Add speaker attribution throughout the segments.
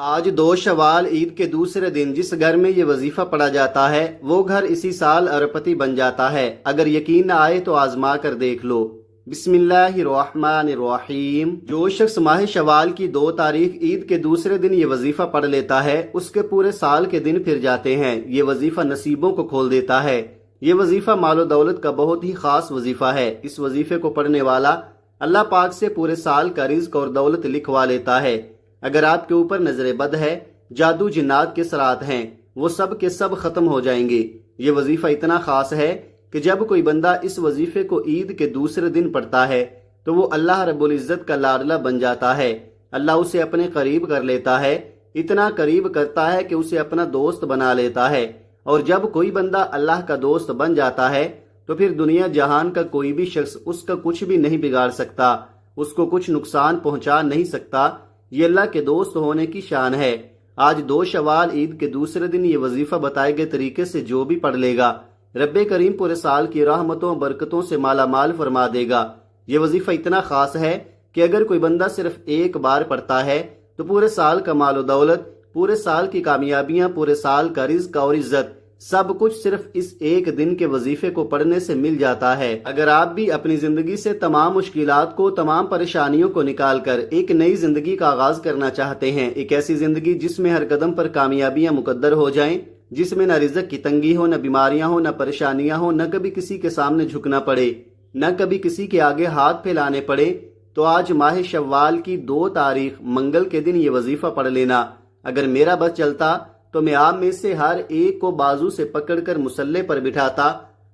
Speaker 1: آج 2 شوال عید کے دوسرے دن جس گھر میں یہ وظیفہ پڑھا جاتا ہے وہ گھر اسی سال اربپتی بن جاتا ہے۔ اگر یقین نہ آئے تو آزما کر دیکھ لو۔ بسم اللہ الرحمن الرحیم۔ جو شخص ماہ شوال کی 2 تاریخ عید کے دوسرے دن یہ وظیفہ پڑھ لیتا ہے اس کے پورے سال کے دن پھر جاتے ہیں۔ یہ وظیفہ نصیبوں کو کھول دیتا ہے۔ یہ وظیفہ مال و دولت کا بہت ہی خاص وظیفہ ہے۔ اس وظیفے کو پڑھنے والا اللہ پاک سے پورے سال کا رزق اور دولت لکھوا لیتا ہے۔ اگر آپ کے اوپر نظر بد ہے، جادو جنات کے سرات ہیں، وہ سب کے سب ختم ہو جائیں گے۔ یہ وظیفہ اتنا خاص ہے کہ جب کوئی بندہ اس وظیفے کو عید کے دوسرے دن پڑھتا ہے تو وہ اللہ رب العزت کا لاڈلا بن جاتا ہے۔ اللہ اسے اپنے قریب کر لیتا ہے، اتنا قریب کرتا ہے کہ اسے اپنا دوست بنا لیتا ہے۔ اور جب کوئی بندہ اللہ کا دوست بن جاتا ہے تو پھر دنیا جہان کا کوئی بھی شخص اس کا کچھ بھی نہیں بگاڑ سکتا، اس کو کچھ نقصان پہنچا نہیں سکتا۔ یہ اللہ کے دوست ہونے کی شان ہے۔ آج 2 شوال عید کے دوسرے دن یہ وظیفہ بتائے گئے طریقے سے جو بھی پڑھ لے گا، رب کریم پورے سال کی رحمتوں برکتوں سے مالا مال فرما دے گا۔ یہ وظیفہ اتنا خاص ہے کہ اگر کوئی بندہ صرف ایک بار پڑھتا ہے تو پورے سال کا مال و دولت، پورے سال کی کامیابیاں، پورے سال کا رزق اور عزت سب کچھ صرف اس ایک دن کے وظیفے کو پڑھنے سے مل جاتا ہے۔ اگر آپ بھی اپنی زندگی سے تمام مشکلات کو، تمام پریشانیوں کو نکال کر ایک نئی زندگی کا آغاز کرنا چاہتے ہیں، ایک ایسی زندگی جس میں ہر قدم پر کامیابیاں مقدر ہو جائیں، جس میں نہ رزق کی تنگی ہو، نہ بیماریاں ہو، نہ پریشانیاں ہو، نہ کبھی کسی کے سامنے جھکنا پڑے، نہ کبھی کسی کے آگے ہاتھ پھیلانے پڑے، تو آج ماہ شوال کی 2 تاریخ منگل کے دن یہ وظیفہ پڑھ لینا۔ اگر میرا بس چلتا تو میں آپ میں سے ہر ایک کو بازو سے پکڑ کر مصلے پر بٹھاتا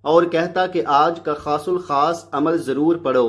Speaker 1: اور کہتا کہ آج کا خاص الخاص عمل ضرور پڑھو۔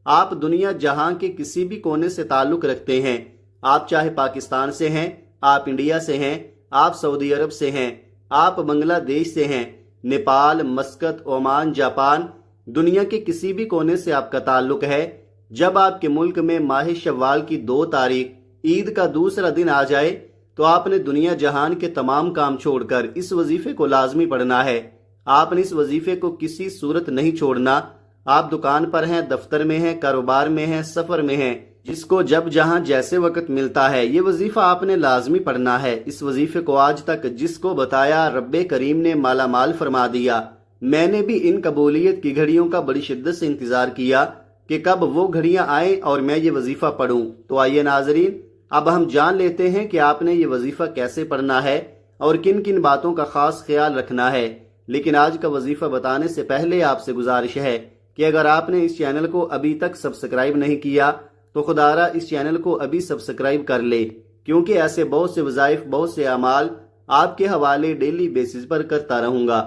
Speaker 1: آپ دنیا جہاں کے کسی بھی کونے سے تعلق رکھتے ہیں، آپ چاہے پاکستان سے ہیں، آپ انڈیا سے ہیں، آپ سعودی عرب سے ہیں، آپ بنگلہ دیش سے ہیں، نیپال، مسقط، عمان، جاپان، دنیا کے کسی بھی کونے سے آپ کا تعلق ہے، جب آپ کے ملک میں ماہ شوال کی 2 تاریخ عید کا دوسرا دن آ جائے تو آپ نے دنیا جہان کے تمام کام چھوڑ کر اس وظیفے کو لازمی پڑھنا ہے۔ آپ نے اس وظیفے کو کسی صورت نہیں چھوڑنا۔ آپ دکان پر ہیں، دفتر میں ہیں، کاروبار میں ہیں، سفر میں ہیں، جس کو جب جہاں جیسے وقت ملتا ہے یہ وظیفہ آپ نے لازمی پڑھنا ہے۔ اس وظیفے کو آج تک جس کو بتایا رب کریم نے مالا مال فرما دیا۔ میں نے بھی ان قبولیت کی گھڑیوں کا بڑی شدت سے انتظار کیا کہ کب وہ گھڑیاں آئیں اور میں یہ وظیفہ پڑھوں۔ تو آئیے ناظرین، اب ہم جان لیتے ہیں کہ آپ نے یہ وظیفہ کیسے پڑھنا ہے اور کن کن باتوں کا خاص خیال رکھنا ہے۔ لیکن آج کا وظیفہ بتانے سے پہلے آپ سے گزارش ہے کہ اگر آپ نے اس چینل کو ابھی تک سبسکرائب نہیں کیا تو خدارہ اس چینل کو ابھی سبسکرائب کر لے، کیونکہ ایسے بہت سے وظائف، بہت سے اعمال آپ کے حوالے ڈیلی بیسز پر کرتا رہوں گا۔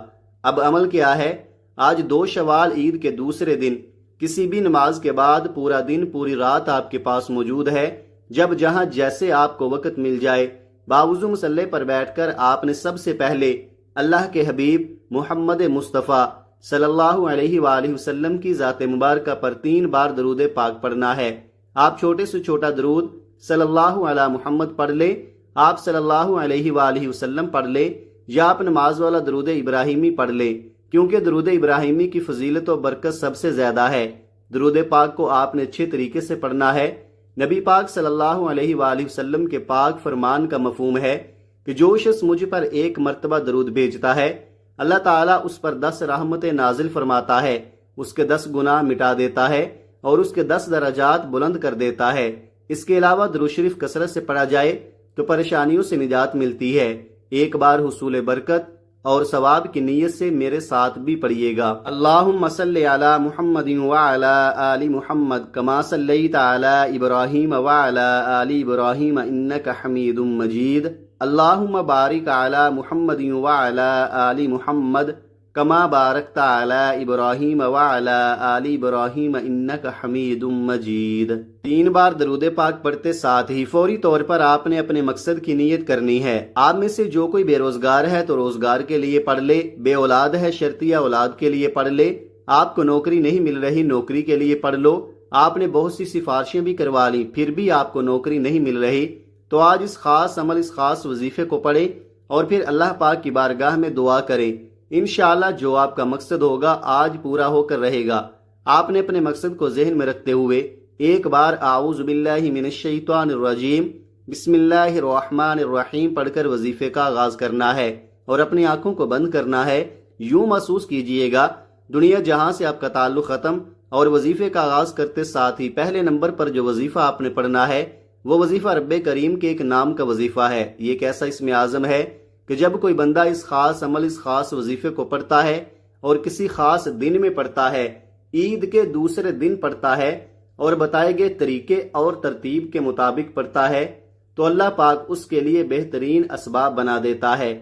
Speaker 1: اب عمل کیا ہے؟ آج 2 شوال عید کے دوسرے دن کسی بھی نماز کے بعد پورا دن، پوری رات آپ کے پاس موجود ہے۔ جب جہاں جیسے آپ کو وقت مل جائے، باوضو مصلے پر بیٹھ کر آپ نے سب سے پہلے اللہ کے حبیب محمد مصطفیٰ صلی اللہ علیہ وآلہ وسلم کی ذات مبارکہ پر 3 بار درود پاک پڑھنا ہے۔ آپ چھوٹے سے چھوٹا درود صلی اللہ علی محمد پڑھ لے، آپ صلی اللہ علیہ وآلہ وسلم پڑھ لے، یا آپ نماز والا درود ابراہیمی پڑھ لے، کیونکہ درود ابراہیمی کی فضیلت و برکت سب سے زیادہ ہے۔ درود پاک کو آپ نے اچھے طریقے سے پڑھنا ہے۔ نبی پاک صلی اللہ علیہ وآلہ وسلم کے پاک فرمان کا مفہوم ہے کہ جو شخص مجھ پر 1 مرتبہ درود بھیجتا ہے، اللہ تعالیٰ اس پر 10 رحمتیں نازل فرماتا ہے، اس کے 10 گناہ مٹا دیتا ہے اور اس کے 10 درجات بلند کر دیتا ہے۔ اس کے علاوہ درود شریف کثرت سے پڑھا جائے تو پریشانیوں سے نجات ملتی ہے۔ ایک بار حصول برکت اور ثواب کی نیت سے میرے ساتھ بھی پڑھیے گا۔ اللہم صلی علی محمد وعلی آل محمد کما صلیت علی ابراہیم وعلی آل ابراہیم انک حمید مجید۔ اللہم بارک علی محمد وعلی آل محمد کما بارکت علی ابراہیم وعلی آل ابراہیم انک حمید مجید۔ 3 بار درود پاک پڑھتے ساتھ ہی فوری طور پر آپ نے اپنے مقصد کی نیت کرنی ہے۔ آپ میں سے جو کوئی بے روزگار ہے تو روزگار کے لیے پڑھ لے، بے اولاد ہے شرطیہ اولاد کے لیے پڑھ لے، آپ کو نوکری نہیں مل رہی نوکری کے لیے پڑھ لو، آپ نے بہت سی سفارشیں بھی کروا لی پھر بھی آپ کو نوکری نہیں مل رہی، تو آج اس خاص عمل، اس خاص وظیفے کو پڑھیں اور پھر اللہ پاک کی بارگاہ میں دعا کریں۔ انشاءاللہ جو آپ کا مقصد ہوگا آج پورا ہو کر رہے گا۔ آپ نے اپنے مقصد کو ذہن میں رکھتے ہوئے 1 بار اعوذ باللہ من الشیطان الرجیم بسم اللہ الرحمن الرحیم پڑھ کر وظیفے کا آغاز کرنا ہے اور اپنی آنکھوں کو بند کرنا ہے۔ یوں محسوس کیجئے گا دنیا جہاں سے آپ کا تعلق ختم، اور وظیفے کا آغاز کرتے ساتھ ہی پہلے نمبر پر جو وظیفہ آپ نے پڑھنا ہے وہ وظیفہ رب کریم کے ایک نام کا وظیفہ ہے۔ یہ ایک ایسا اسم اعظم ہے کہ جب کوئی بندہ اس خاص عمل، اس خاص وظیفے کو پڑھتا ہے اور کسی خاص دن میں پڑھتا ہے، عید کے دوسرے دن پڑھتا ہے اور بتائے گئے طریقے اور ترتیب کے مطابق پڑھتا ہے، تو اللہ پاک اس کے لیے بہترین اسباب بنا دیتا ہے۔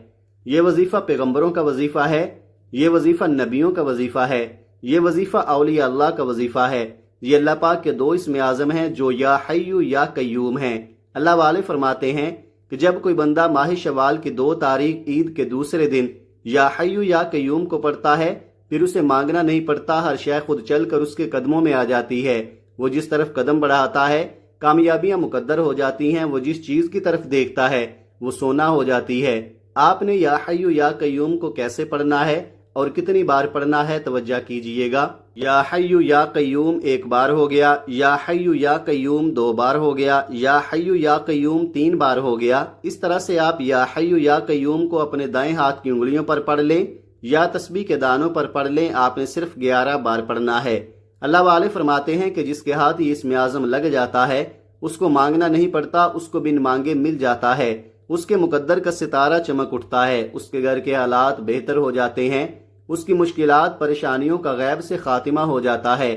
Speaker 1: یہ وظیفہ پیغمبروں کا وظیفہ ہے، یہ وظیفہ نبیوں کا وظیفہ ہے، یہ وظیفہ اولیاء اللہ کا وظیفہ ہے۔ یہ اللہ پاک کے دو اسم اعظم ہیں جو یا حیو یا قیوم ہیں۔ اللہ والے فرماتے ہیں کہ جب کوئی بندہ ماہ شوال کی 2 تاریخ عید کے دوسرے دن یا حیو یا قیوم کو پڑھتا ہے، پھر اسے مانگنا نہیں پڑتا، ہر شے خود چل کر اس کے قدموں میں آ جاتی ہے۔ وہ جس طرف قدم بڑھاتا ہے کامیابیاں مقدر ہو جاتی ہیں، وہ جس چیز کی طرف دیکھتا ہے وہ سونا ہو جاتی ہے۔ آپ نے یا حیو یا قیوم کو کیسے پڑھنا ہے اور کتنی بار پڑھنا ہے توجہ کیجئے گا۔ یا حیو یا قیوم 1 بار ہو گیا، یا حیو یا قیوم 2 بار ہو گیا، یا حیو یا قیوم 3 بار ہو گیا۔ اس طرح سے آپ یا حیو یا قیوم کو اپنے دائیں ہاتھ کی انگلیوں پر پڑھ لیں یا تسبیح کے دانوں پر پڑھ لیں، آپ نے صرف 11 بار پڑھنا ہے۔ اللہ والے فرماتے ہیں کہ جس کے ہاتھ یہ اسم اعظم لگ جاتا ہے اس کو مانگنا نہیں پڑتا، اس کو بن مانگے مل جاتا ہے، اس کے مقدر کا ستارہ چمک اٹھتا ہے، اس کے گھر کے حالات بہتر ہو جاتے ہیں، اس کی مشکلات پریشانیوں کا غیب سے خاتمہ ہو جاتا ہے۔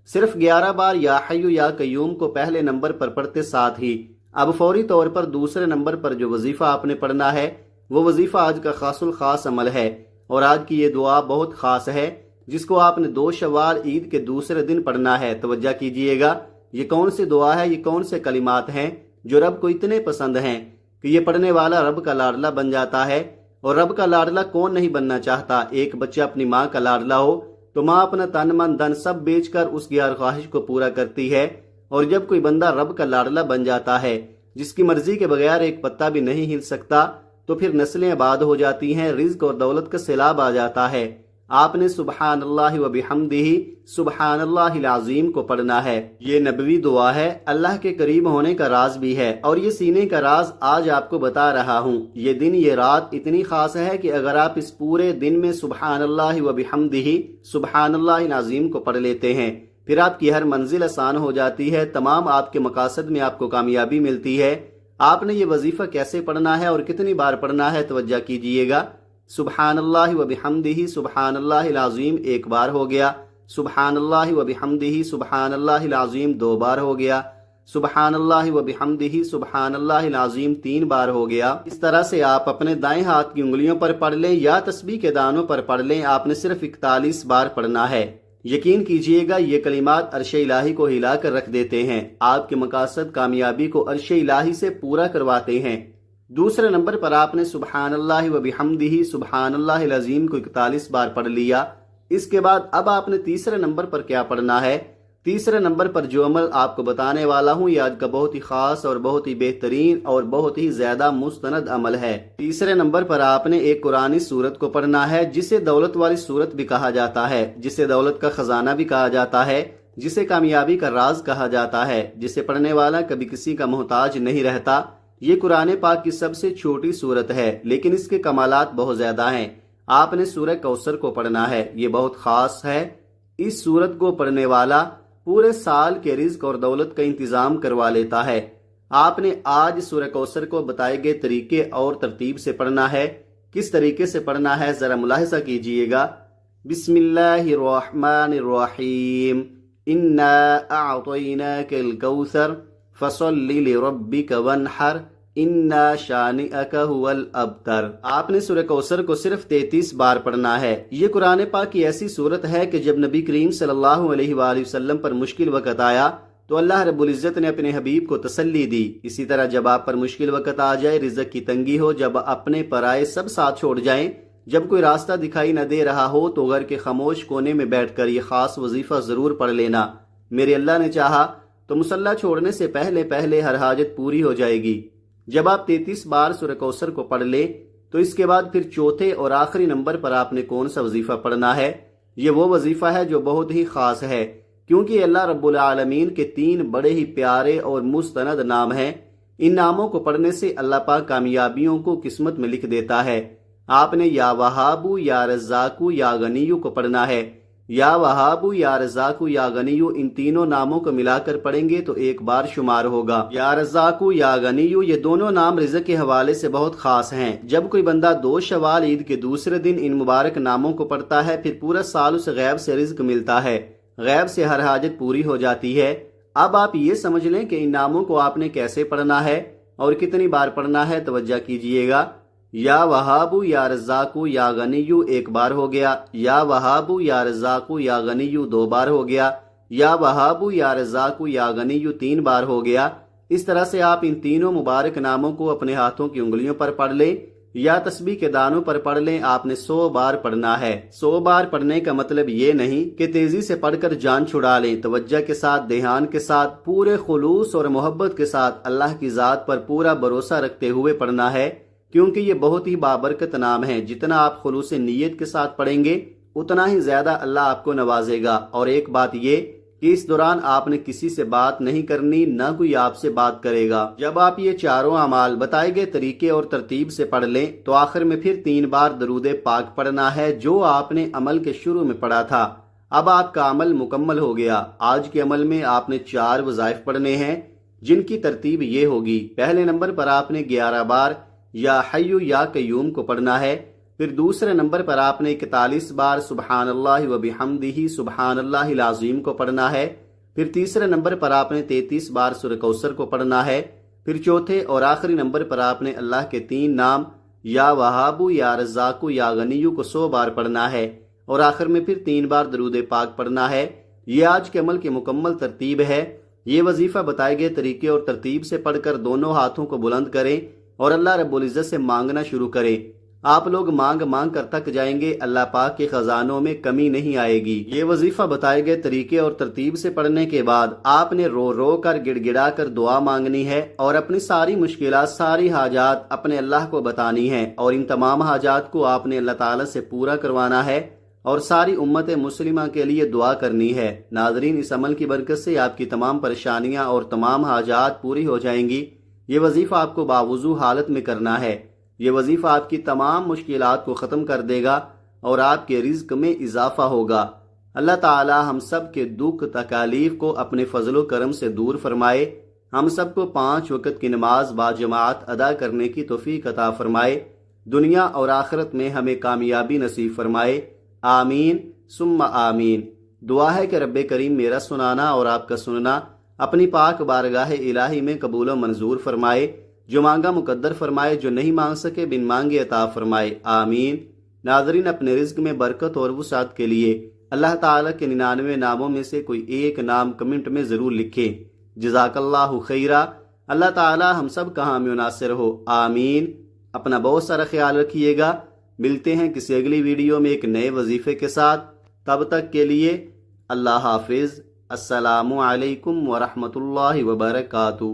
Speaker 1: صرف 11 بار یا حیو یا قیوم کو پہلے نمبر پر پڑھتے ساتھ ہی اب فوری طور پر دوسرے نمبر پر جو وظیفہ آپ نے پڑھنا ہے وہ وظیفہ آج کا خاص الخاص عمل ہے، اور آج کی یہ دعا بہت خاص ہے جس کو آپ نے 2 شوال عید کے دوسرے دن پڑھنا ہے۔ توجہ کیجئے گا یہ کون سی دعا ہے، یہ کون سے کلمات ہیں جو رب کو اتنے پسند ہیں کہ یہ پڑھنے والا رب کا لاڈلا بن جاتا ہے۔ اور رب کا لاڈلا کون نہیں بننا چاہتا؟ ایک بچہ اپنی ماں کا لاڈلا ہو تو ماں اپنا تن من دھن سب بیچ کر اس کی ہر خواہش کو پورا کرتی ہے، اور جب کوئی بندہ رب کا لاڈلا بن جاتا ہے جس کی مرضی کے بغیر ایک پتا بھی نہیں ہل سکتا، تو پھر نسلیں آباد ہو جاتی ہیں، رزق اور دولت کا سیلاب آ جاتا ہے۔ آپ نے سبحان اللہ و بحمدہ سبحان اللہ العظیم کو پڑھنا ہے۔ یہ نبوی دعا ہے، اللہ کے قریب ہونے کا راز بھی ہے، اور یہ سینے کا راز آج آپ کو بتا رہا ہوں۔ یہ دن، یہ رات اتنی خاص ہے کہ اگر آپ اس پورے دن میں سبحان اللہ و بحمدہ سبحان اللہ العظیم کو پڑھ لیتے ہیں، پھر آپ کی ہر منزل آسان ہو جاتی ہے، تمام آپ کے مقاصد میں آپ کو کامیابی ملتی ہے۔ آپ نے یہ وظیفہ کیسے پڑھنا ہے اور کتنی بار پڑھنا ہے توجہ کیجئے گا۔ سبحان اللہ و بحمدہ سبحان اللہ العظیم 1 بار ہو گیا، سبحان اللہ و بحمدہ سبحان اللہ العظیم 2 بار ہو گیا، سبحان اللہ و بحمدہ سبحان اللہ العظیم 3 بار ہو گیا۔ اس طرح سے آپ اپنے دائیں ہاتھ کی انگلیوں پر پڑھ لیں یا تسبیح کے دانوں پر پڑھ لیں، آپ نے صرف 41 بار پڑھنا ہے۔ یقین کیجئے گا یہ کلمات عرش الہی کو ہلا کر رکھ دیتے ہیں، آپ کے مقاصد کامیابی کو عرش الہی سے پورا کرواتے ہیں۔ دوسرے نمبر پر آپ نے سبحان اللہ و بحمدہ سبحان اللہ العظیم کو 41 بار پڑھ لیا۔ اس کے بعد اب آپ نے تیسرے نمبر پر کیا پڑھنا ہے؟ تیسرے نمبر پر جو عمل آپ کو بتانے والا ہوں یہ آج کا بہت ہی خاص اور بہت ہی بہترین اور بہت ہی زیادہ مستند عمل ہے۔ تیسرے نمبر پر آپ نے ایک قرآنی سورت کو پڑھنا ہے جسے دولت والی سورت بھی کہا جاتا ہے، جسے دولت کا خزانہ بھی کہا جاتا ہے، جسے کامیابی کا راز کہا جاتا ہے، جسے پڑھنے والا کبھی کسی کا محتاج نہیں رہتا۔ یہ قرآن پاک کی سب سے چھوٹی سورت ہے لیکن اس کے کمالات بہت زیادہ ہیں۔ آپ نے سورہ کوثر کو پڑھنا ہے، یہ بہت خاص ہے۔ اس سورت کو پڑھنے والا پورے سال کے رزق اور دولت کا انتظام کروا لیتا ہے۔ آپ نے آج سورہ کوثر کو بتائے گئے طریقے اور ترتیب سے پڑھنا ہے۔ کس طریقے سے پڑھنا ہے ذرا ملاحظہ کیجئے گا۔ بسم اللہ الرحمن الرحیم، انا اعطیناک الکوثر فصل لربک وانحر ان شانئک هو الابتر۔ آپ نے سورہ کوثر کو صرف 33 بار پڑھنا ہے۔ یہ قرآن پاک کی ایسی صورت ہے کہ جب نبی کریم صلی اللہ علیہ وآلہ وسلم پر مشکل وقت آیا تو اللہ رب العزت نے اپنے حبیب کو تسلی دی۔ اسی طرح جب آپ پر مشکل وقت آ جائے، رزق کی تنگی ہو، جب اپنے پرائے سب ساتھ چھوڑ جائیں، جب کوئی راستہ دکھائی نہ دے رہا ہو، تو گھر کے خاموش کونے میں بیٹھ کر یہ خاص وظیفہ ضرور پڑھ لینا۔ میرے اللہ نے چاہا تو مصلی چھوڑنے سے پہلے پہلے ہر حاجت پوری ہو جائے گی۔ جب آپ 33 بار سورہ کوثر کو پڑھ لیں تو اس کے بعد پھر چوتھے اور آخری نمبر پر آپ نے کون سا وظیفہ پڑھنا ہے؟ یہ وہ وظیفہ ہے جو بہت ہی خاص ہے، کیونکہ اللہ رب العالمین کے 3 بڑے ہی پیارے اور مستند نام ہیں۔ ان ناموں کو پڑھنے سے اللہ پاک کامیابیوں کو قسمت میں لکھ دیتا ہے۔ آپ نے یا وہابو یا رزاقو یا غنیو کو پڑھنا ہے۔ یا وہابو یا رزاقو یا غنیو ان تینوں ناموں کو ملا کر پڑھیں گے تو ایک بار شمار ہوگا۔ یا رزاقو یا غنیو یہ دونوں نام رزق کے حوالے سے بہت خاص ہیں۔ جب کوئی بندہ 2 شوال عید کے دوسرے دن ان مبارک ناموں کو پڑھتا ہے پھر پورا سال اسے غیب سے رزق ملتا ہے، غیب سے ہر حاجت پوری ہو جاتی ہے۔ اب آپ یہ سمجھ لیں کہ ان ناموں کو آپ نے کیسے پڑھنا ہے اور کتنی بار پڑھنا ہے، توجہ کیجئے گا۔ یا وہابو یا رزاقو یا غنیو ایک بار ہو گیا، یا وہابو یا رزاقو یا غنیو 2 بار ہو گیا، یا وہابو یا رزاقو یا غنیو 3 بار ہو گیا۔ اس طرح سے آپ ان تینوں مبارک ناموں کو اپنے ہاتھوں کی انگلیوں پر پڑھ لیں یا تسبیح کے دانوں پر پڑھ لیں۔ آپ نے 100 بار پڑھنا ہے۔ 100 بار پڑھنے کا مطلب یہ نہیں کہ تیزی سے پڑھ کر جان چھڑا لیں، توجہ کے ساتھ، دھیان کے ساتھ، پورے خلوص اور محبت کے ساتھ اللہ کی ذات پر پورا بھروسہ رکھتے ہوئے پڑھنا ہے، کیونکہ یہ بہت ہی بابرکت نام ہے۔ جتنا آپ خلوص نیت کے ساتھ پڑھیں گے اتنا ہی زیادہ اللہ آپ کو نوازے گا۔ اور ایک بات یہ کہ اس دوران آپ نے کسی سے بات نہیں کرنی، نہ کوئی آپ سے بات کرے گا۔ جب آپ یہ چاروں اعمال بتائے گئے طریقے اور ترتیب سے پڑھ لیں تو آخر میں پھر 3 بار درود پاک پڑھنا ہے جو آپ نے عمل کے شروع میں پڑھا تھا۔ اب آپ کا عمل مکمل ہو گیا۔ آج کے عمل میں آپ نے 4 وظائف پڑھنے ہیں جن کی ترتیب یہ ہوگی۔ پہلے نمبر پر آپ نے 11 بار یا حیو یا قیوم کو پڑھنا ہے۔ پھر دوسرے نمبر پر آپ نے 41 بار سبحان اللہ و بحمدہ سبحان اللہ العظیم کو پڑھنا ہے۔ پھر تیسرے نمبر پر آپ نے 33 بار سورہ کوثر کو پڑھنا ہے۔ پھر چوتھے اور آخری نمبر پر آپ نے اللہ کے 3 نام یا وہابو یا رزاقو یا غنیو کو 100 بار پڑھنا ہے، اور آخر میں پھر 3 بار درود پاک پڑھنا ہے۔ یہ آج کے عمل کی مکمل ترتیب ہے۔ یہ وظیفہ بتائے گئے طریقے اور ترتیب سے پڑھ کر دونوں ہاتھوں کو بلند کریں اور اللہ رب العزت سے مانگنا شروع کریں۔ آپ لوگ مانگ مانگ کر تک جائیں گے، اللہ پاک کے خزانوں میں کمی نہیں آئے گی۔ یہ وظیفہ بتائے گئے طریقے اور ترتیب سے پڑھنے کے بعد آپ نے رو رو کر گڑ گڑا کر دعا مانگنی ہے اور اپنی ساری مشکلات، ساری حاجات اپنے اللہ کو بتانی ہیں، اور ان تمام حاجات کو آپ نے اللہ تعالیٰ سے پورا کروانا ہے اور ساری امت مسلمہ کے لیے دعا کرنی ہے۔ ناظرین، اس عمل کی برکت سے آپ کی تمام پریشانیاں اور تمام حاجات پوری ہو جائیں گی۔ یہ وظیفہ آپ کو باوضو حالت میں کرنا ہے۔ یہ وظیفہ آپ کی تمام مشکلات کو ختم کر دے گا اور آپ کے رزق میں اضافہ ہوگا۔ اللہ تعالی ہم سب کے دکھ تکالیف کو اپنے فضل و کرم سے دور فرمائے، ہم سب کو 5 وقت کی نماز باجماعت ادا کرنے کی توفیق عطا فرمائے، دنیا اور آخرت میں ہمیں کامیابی نصیب فرمائے، آمین ثم آمین۔ دعا ہے کہ رب کریم میرا سنانا اور آپ کا سننا اپنی پاک بارگاہ الہی میں قبول و منظور فرمائے، جو مانگا مقدر فرمائے، جو نہیں مانگ سکے بن مانگے عطا فرمائے، آمین۔ ناظرین، اپنے رزق میں برکت اور وسعت کے لیے اللہ تعالیٰ کے 99 ناموں میں سے کوئی ایک نام کمنٹ میں ضرور لکھیں۔ جزاک اللہ خیرہ۔ اللہ تعالیٰ ہم سب کا حامی و ناصر ہو، آمین۔ اپنا بہت سارا خیال رکھیے گا۔ ملتے ہیں کسی اگلی ویڈیو میں ایک نئے وظیفے کے ساتھ۔ تب تک کے لیے اللہ حافظ۔ السلام علیکم ورحمۃ اللہ وبرکاتہ۔